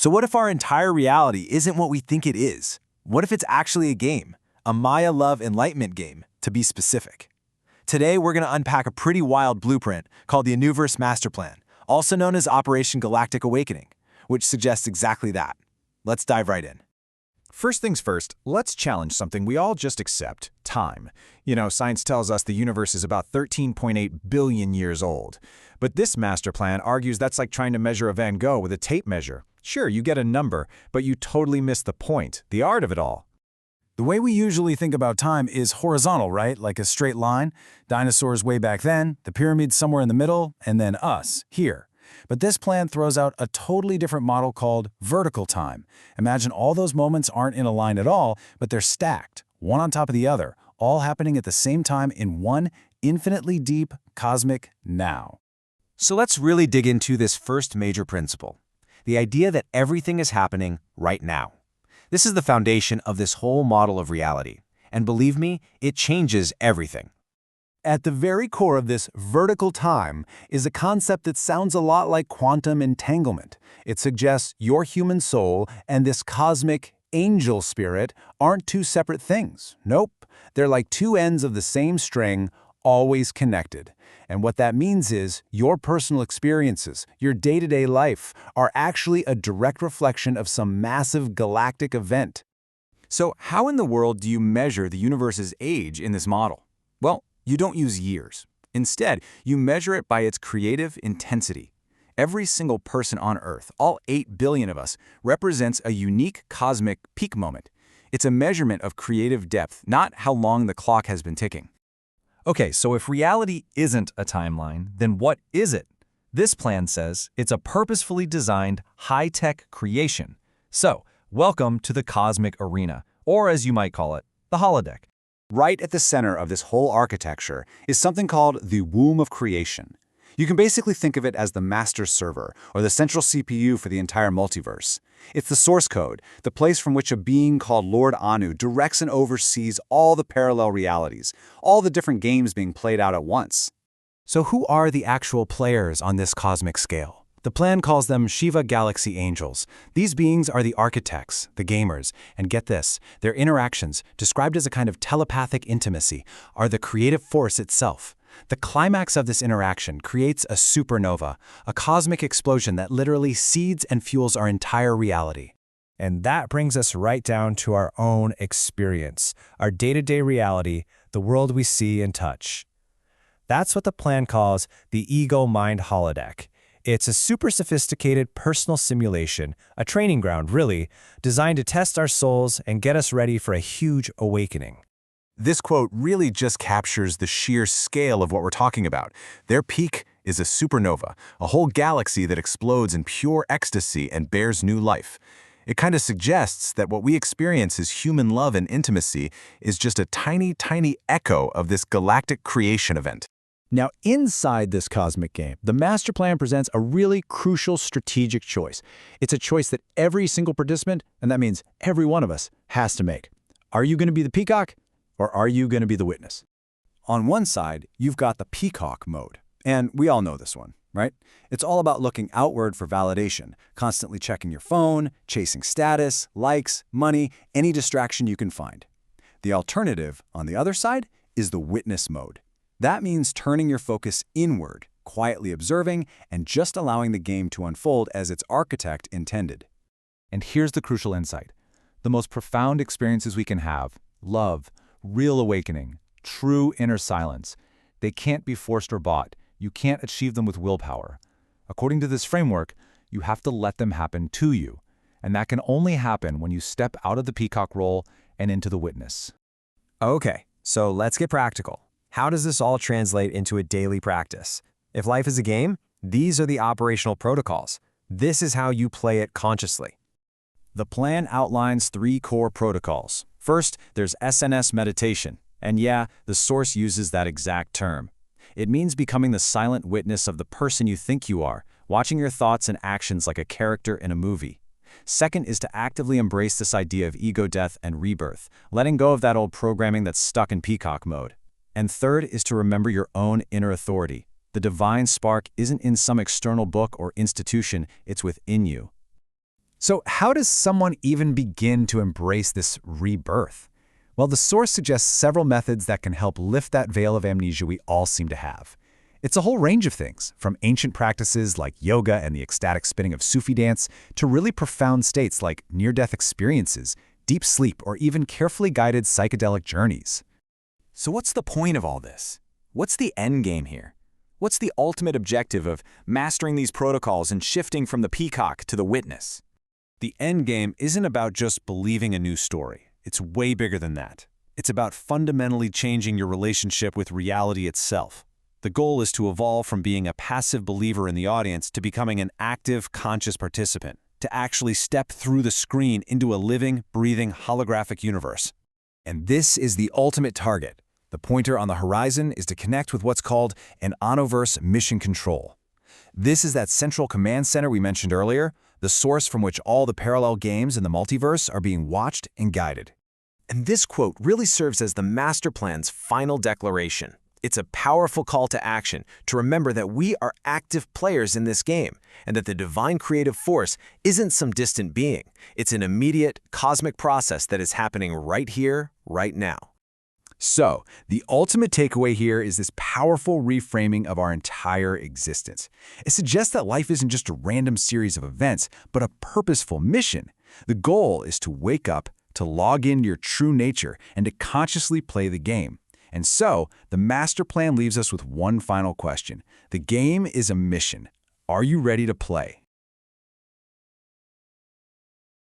So what if our entire reality isn't what we think it is? What if it's actually a game? A Maya Love Enlightenment game, to be specific. Today, we're going to unpack a pretty wild blueprint called the Anuverse Masterplan, also known as Operation Galactic Awakening, which suggests exactly that. Let's dive right in. First things first, let's challenge something we all just accept: time. Science tells us the universe is about 13.8 billion years old. But this master plan argues that's like trying to measure a Van Gogh with a tape measure. Sure, you get a number, but you totally miss the point, the art of it all. The way we usually think about time is horizontal, right? Like a straight line. Dinosaurs way back then, the pyramids somewhere in the middle, and then us, here. But this plan throws out a totally different model called vertical time. Imagine all those moments aren't in a line at all, but they're stacked, one on top of the other, all happening at the same time in one infinitely deep cosmic now. So let's really dig into this first major principle, the idea that everything is happening right now. This is the foundation of this whole model of reality, and believe me, it changes everything. At the very core of this vertical time is a concept that sounds a lot like quantum entanglement. It suggests your human soul and this cosmic angel spirit aren't two separate things. Nope, they're like two ends of the same string, always connected. And what that means is your personal experiences, your day-to-day life, are actually a direct reflection of some massive galactic event. So how in the world do you measure the universe's age in this model? Well, you don't use years. Instead, you measure it by its creative intensity. Every single person on Earth, all 8 billion of us, represents a unique cosmic peak moment. It's a measurement of creative depth, not how long the clock has been ticking. Okay, so if reality isn't a timeline, then what is it? This plan says it's a purposefully designed, high-tech creation. So, welcome to the cosmic arena, or as you might call it, the holodeck. Right at the center of this whole architecture is something called the womb of creation. You can basically think of it as the master server, or the central CPU for the entire multiverse. It's the source code, the place from which a being called Lord Anu directs and oversees all the parallel realities, all the different games being played out at once. So who are the actual players on this cosmic scale? The plan calls them Shiva galaxy angels. These beings are the architects, the gamers, and get this, their interactions, described as a kind of telepathic intimacy, are the creative force itself. The climax of this interaction creates a supernova, a cosmic explosion that literally seeds and fuels our entire reality. And that brings us right down to our own experience, our day-to-day reality, the world we see and touch. That's what the plan calls the ego-mind holodeck. It's a super sophisticated personal simulation, a training ground really, designed to test our souls and get us ready for a huge awakening. This quote really just captures the sheer scale of what we're talking about. Their peak is a supernova, a whole galaxy that explodes in pure ecstasy and bears new life. It kind of suggests that what we experience as human love and intimacy is just a tiny, tiny echo of this galactic creation event. Now, inside this cosmic game, the master plan presents a really crucial strategic choice. It's a choice that every single participant, and that means every one of us, has to make. Are you going to be the peacock? Or are you going to be the witness? On one side, you've got the peacock mode. And we all know this one, right? It's all about looking outward for validation, constantly checking your phone, chasing status, likes, money, any distraction you can find. The alternative, on the other side, is the witness mode. That means turning your focus inward, quietly observing, and just allowing the game to unfold as its architect intended. And here's the crucial insight. The most profound experiences we can have, love, real awakening, true inner silence, they can't be forced or bought. You can't achieve them with willpower. According to this framework, you have to let them happen to you. And that can only happen when you step out of the peacock role and into the witness. Okay, so let's get practical. How does this all translate into a daily practice? If life is a game, these are the operational protocols. This is how you play it consciously. The plan outlines 3 core protocols. First, there's SNS meditation. And yeah, the source uses that exact term. It means becoming the silent witness of the person you think you are, watching your thoughts and actions like a character in a movie. Second is to actively embrace this idea of ego death and rebirth, letting go of that old programming that's stuck in peacock mode. And third is to remember your own inner authority. The divine spark isn't in some external book or institution, it's within you. So how does someone even begin to embrace this rebirth? Well, the source suggests several methods that can help lift that veil of amnesia we all seem to have. It's a whole range of things, from ancient practices like yoga and the ecstatic spinning of Sufi dance to really profound states like near-death experiences, deep sleep, or even carefully guided psychedelic journeys. So what's the point of all this? What's the end game here? What's the ultimate objective of mastering these protocols and shifting from the peacock to the witness? The end game isn't about just believing a new story. It's way bigger than that. It's about fundamentally changing your relationship with reality itself. The goal is to evolve from being a passive believer in the audience to becoming an active, conscious participant, to actually step through the screen into a living, breathing, holographic universe. And this is the ultimate target. The pointer on the horizon is to connect with what's called an Anuverse mission control. This is that central command center we mentioned earlier, the source from which all the parallel games in the multiverse are being watched and guided. And this quote really serves as the Masterplan's final declaration. It's a powerful call to action to remember that we are active players in this game and that the divine creative force isn't some distant being. It's an immediate, cosmic process that is happening right here, right now. So, the ultimate takeaway here is this powerful reframing of our entire existence. It suggests that life isn't just a random series of events, but a purposeful mission. The goal is to wake up, to log in your true nature, and to consciously play the game. And so, the master plan leaves us with one final question. The game is a mission. Are you ready to play?